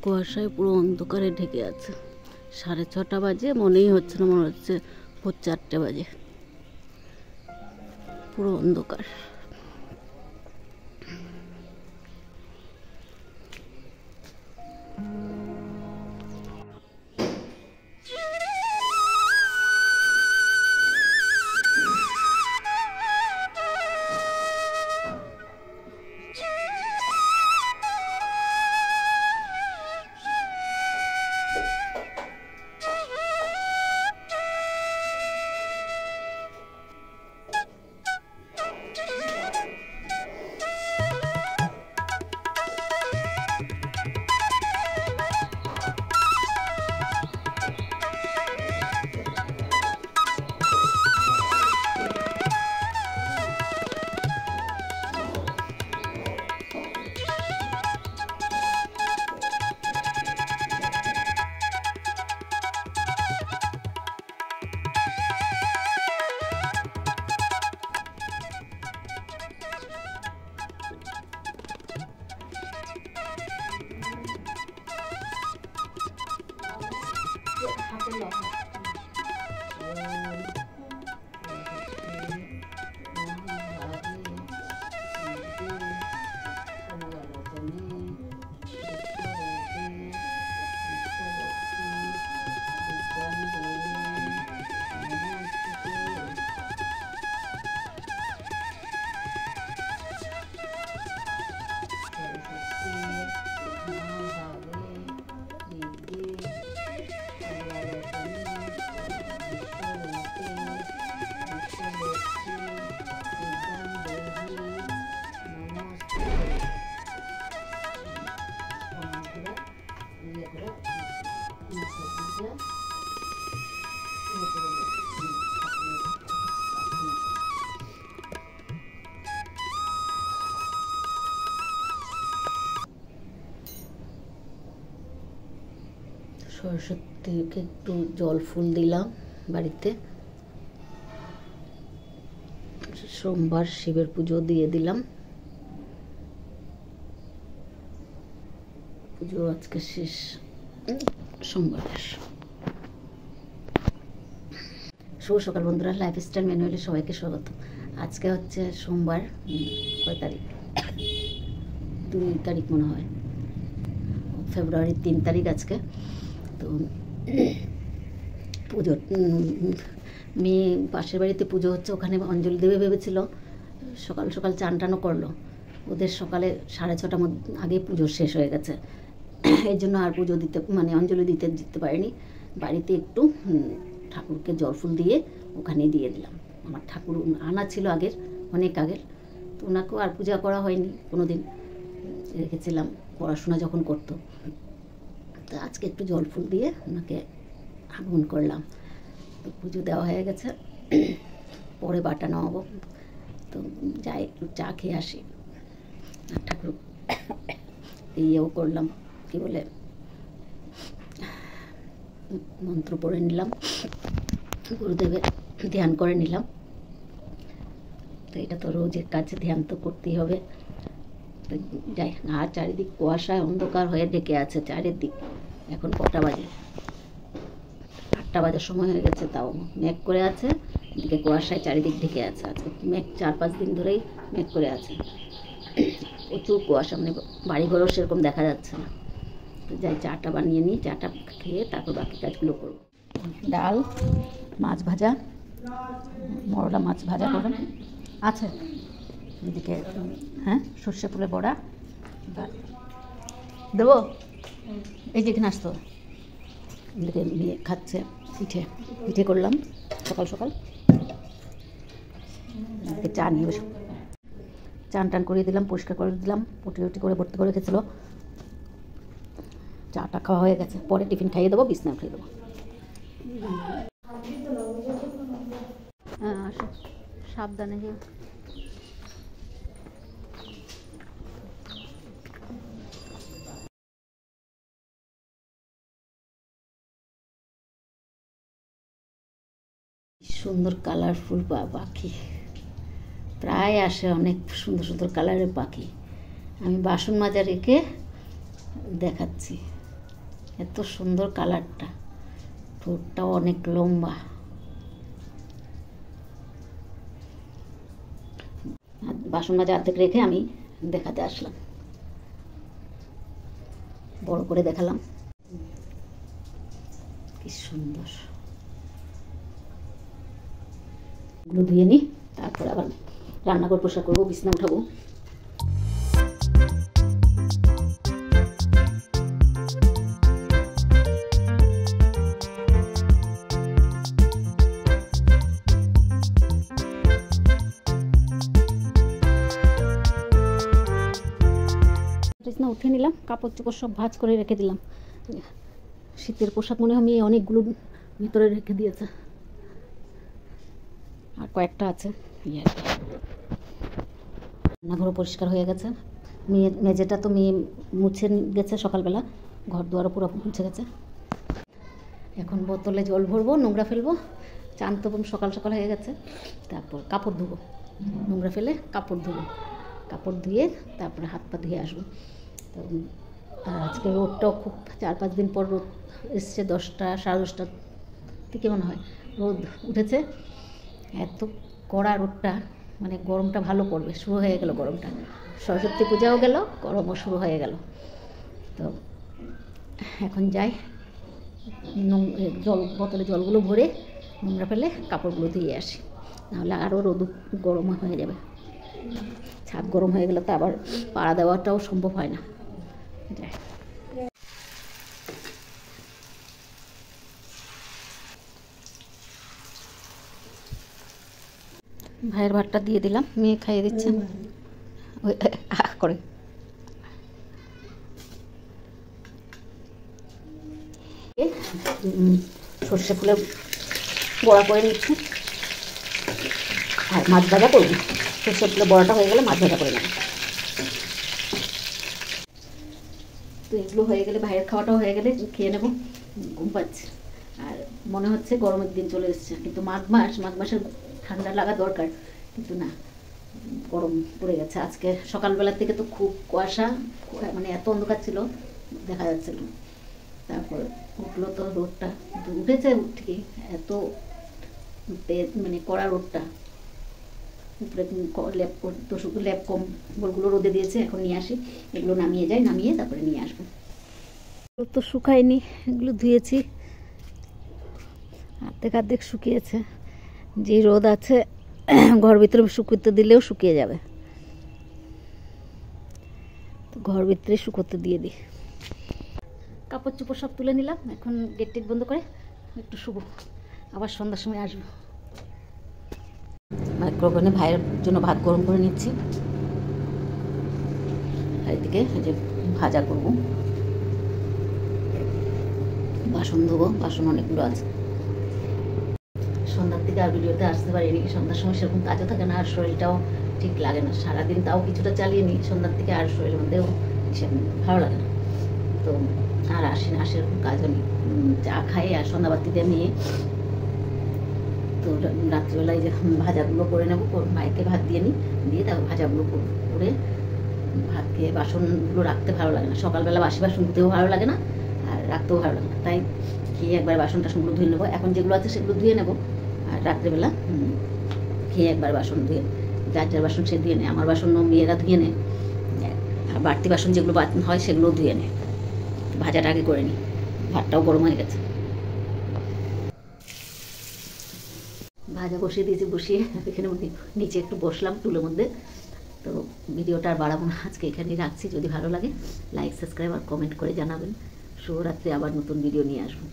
কুয়াশায় পুরো অন্ধকারে ঢেকে আছে। 6:30 বাজে, মনেই হচ্ছে না, মনে হচ্ছে ভোর 4টে বাজে। পুরো অন্ধকার। সরস্বতীকে একটু জল ফুল দিলাম বাড়িতে। সোমবার শিবের পুজো দিয়ে দিলাম। পুজো আজকে শেষ সোমবারের। শুভ সকাল বন্ধুরা, লাইফস্টাইল ম্যানুয়ালে সবাইকে স্বাগত। আজকে হচ্ছে সোমবার, কয় তারিখ? 2 তারিখ মনে হয়, ফেব্রুয়ারির 3 তারিখ আজকে। তো পুজো, মেয়ে পাশের বাড়িতে পুজো হচ্ছে, ওখানে অঞ্জলি দেবে ভেবেছিল। সকাল সকাল চান টানও করলো। ওদের সকালে 6:30টার আগে পুজো শেষ হয়ে গেছে। এই জন্য আর পুজো দিতে, মানে অঞ্জলি দিতে পারিনি। বাড়িতে একটু ঠাকুরকে জল ফুল দিয়ে ওখানে দিয়ে দিলাম। আমার ঠাকুর আনা ছিল আগের, অনেক আগের, তো ওনাকেও আর পূজা করা হয়নি কোনো দিন, রেখেছিলাম পড়াশোনা যখন করতো। তো আজকে একটু জল ফুল দিয়ে ওনাকে আগমন করলাম। তো পুজো দেওয়া হয়ে গেছে, পরে বাটা নেওয়াবো। তো যাই একটু চা খেয়ে আসি। আর ঠাকুর ইয়েও করলাম, কি বলে, মন্ত্র পড়ে নিলাম, গুরুদেবের ধ্যান করে নিলাম। তো এটা তো রোজের কাছে, ধ্যান তো করতেই হবে। তো যাই, আর চারিদিক কুয়াশায় অন্ধকার হয়ে ঢেকে আছে চারিদিক। এখন কটা বাজে? 8টা বাজার সময় হয়ে গেছে, তাও মেঘ করে আছে, এদিকে কুয়াশায় চারিদিক ঢেকে আছে। আজকে মেঘ 4-5 দিন ধরেই মেঘ করে আছে, প্রচুর কুয়াশা, মানে বাড়িঘরও সেরকম দেখা যাচ্ছে না। তো যাই, চাটা বানিয়ে নিই, চাটা খেয়ে তারপর বাকি কাজগুলো করব। ডাল, মাছ ভাজা, মরলা মাছ ভাজা করবেন আছে, এদিকে হ্যাঁ সর্ষে ফুলের বড়া দেবো। এই যে এখানে আসতো, এদিকে নিয়ে খাচ্ছে পিঠে করলাম সকাল সকাল। এদিকে চা নিয়ে বসে চান টান করিয়ে দিলাম, পরিষ্কার করে দিলাম, পটি করে ভর্তি করে রেখেছিলো। চাটা খাওয়া হয়ে গেছে, পরে টিফিন খাইয়ে দেবো, বিছনা খাইয়ে দেবো। হ্যাঁ, সাবধানে যে সুন্দর কালারফুল পাখি প্রায় আসে, অনেক সুন্দর সুন্দর কালারের পাখি। আমি বাসন মাজা রেখে দেখাচ্ছি। এত সুন্দর কালারটা, ঠোঁটটাও অনেক লম্বা। বাসন মাজা অর্ধেক রেখে আমি দেখাতে আসলাম, বড় করে দেখালাম। কি সুন্দর। এগুলো ধুয়ে নিই, তারপরে আবার রান্নাঘর পরিষ্কার করবো, বিছনা উঠাবো। বিছনা উঠে নিলাম, কাপড় চোপড় সব ভাঁজ করে রেখে দিলাম। শীতের পোশাক মনে হয় মেয়ে অনেকগুলো ভিতরে রেখে দিয়েছে, আর কয়েকটা আছে। রান্নাঘরও পরিষ্কার হয়ে গেছে। মেঝেটা তো মেয়ে মুছে গেছে সকালবেলা, ঘর দুয়ারও পুরো মুছে গেছে। এখন বোতলে জল ভরবো, নোংরা ফেলবো। চান তো সকাল সকাল হয়ে গেছে। তারপর কাপড় ধুবো, নোংরা ফেলে কাপড় ধুবো, কাপড় ধুয়ে তারপরে হাত পা ধুয়ে আসবো। তো আজকে রোদটাও খুব 4-5 দিন পর রোদ এসছে, 10টা 10:30টার থেকে মনে হয় রোদ উঠেছে। এত কড়া রোদটা, মানে গরমটা ভালো পড়বে, শুরু হয়ে গেল গরমটা। সরস্বতী পূজাও গেল, গরমও শুরু হয়ে গেল। তো এখন যাই, বোতলে জলগুলো ভরে নোংরা ফেলে কাপড়গুলো ধুয়ে আসি, নাহলে আরও রোদ গরম হয়ে যাবে। ছাদ গরম হয়ে গেলে তো আবার পাড়া দেওয়াটাও সম্ভব হয় না। যাই, ভাইয়ের ভাতটা দিয়ে দিলাম, মেয়ে খাইয়ে দিচ্ছে ওই করে। সর্ষে ফুলে বড়া করে নিচ্ছি, আর মাছ ভাজা করবো। সর্ষে ফুলে বড়াটা হয়ে গেলে মাছ ভাজা করে নেব। তো এগুলো হয়ে গেলে, ভাইয়ের খাওয়াটাও হয়ে গেলে খেয়ে নেব। ঘুম পাচ্ছে, আর মনে হচ্ছে গরমের দিন চলে এসছে, কিন্তু মাঘ মাসের ঠান্ডা লাগা দরকার, কিন্তু না, গরম পড়ে গেছে। আজকে সকালবেলার থেকে তো খুব কুয়াশা, মানে এত অন্ধকার ছিল দেখা যাচ্ছিল। তারপর উঠলো তো রোদটা, উঠেছে ঠিকই, এত মানে কড়া রোদটা। উপরে ল্যাপ কম্বলগুলো রোদে দিয়েছে, এখন নিয়ে আসি। এগুলো নামিয়ে যাই, নামিয়ে তারপরে নিয়ে আসবো। তো শুকায়নি, এগুলো ধুয়েছি, অর্ধেক শুকিয়েছে। যে রোদ আছে ঘর ভিতরে শুকোতে দিলেও শুকিয়ে যাবে, তো ঘর ভিতরে শুকোতে দিয়ে দিই। কাপড় চোপড় সব তুলে নিলাম, এখন গেট টেট বন্ধ করে একটু শুবো, আবার সন্ধ্যার সময় আসবো। মাইক্রোওভেনে ভাইয়ের জন্য ভাত গরম করে নিচ্ছি, আর এদিকে যে ভাজা করবো, বাসন ধোবো, বাসন অনেকগুলো আছে। সন্ধ্যার দিকে আর ভিডিওতে আসতে পারিনি, সন্ধ্যার সময় সেরকম কাজও থাকে না, আর শরীরটাও ঠিক লাগে না। সারাদিন তাও কিছুটা চালিয়ে নিই, সন্ধ্যার দিকে আর শরীরের মধ্যেও ভালো লাগে না, তো আর আসি না, সেরকম কাজও নেই। চা খাই আর সন্ধ্যাবাতি দিয়ে নিয়ে, তো রাত্রিবেলায় যে ভাজাগুলো করে নেবো, মায়েরকে ভাত দিয়ে নিই, দিয়ে তারপর ভাজাগুলো করে ভাত খেয়ে বাসনগুলো রাখতে ভালো লাগে না। সকালবেলা বাসি বাসন ধুতেও ভালো লাগে না, আর রাখতেও ভালো লাগে না, তাই খেয়ে একবার বাসন টাসনগুলো ধুয়ে নেবো। এখন যেগুলো আছে সেগুলো ধুয়ে নেবো, আর রাত্রেবেলা খেয়ে একবার বাসন ধুয়ে, যার যার বাসন সে ধুয়ে নেয়। আমার বাসন মেয়েরা ধুয়ে নেয়, আর বাড়তি বাসন যেগুলো হয় সেগুলো ধুয়ে নেয়। ভাজাটা আগে করে নিই, ভাতটাও গরম হয়ে গেছে। ভাজা বসিয়ে দিয়েছি, বসিয়ে এখানে নিচে একটু বসলাম টুলের মধ্যে। তো ভিডিওটা আর বাড়াবো না, আজকে এখানেই রাখছি। যদি ভালো লাগে লাইক, সাবস্ক্রাইব আর কমেন্ট করে জানাবেন। শুভরাত্রি, আবার নতুন ভিডিও নিয়ে আসবো।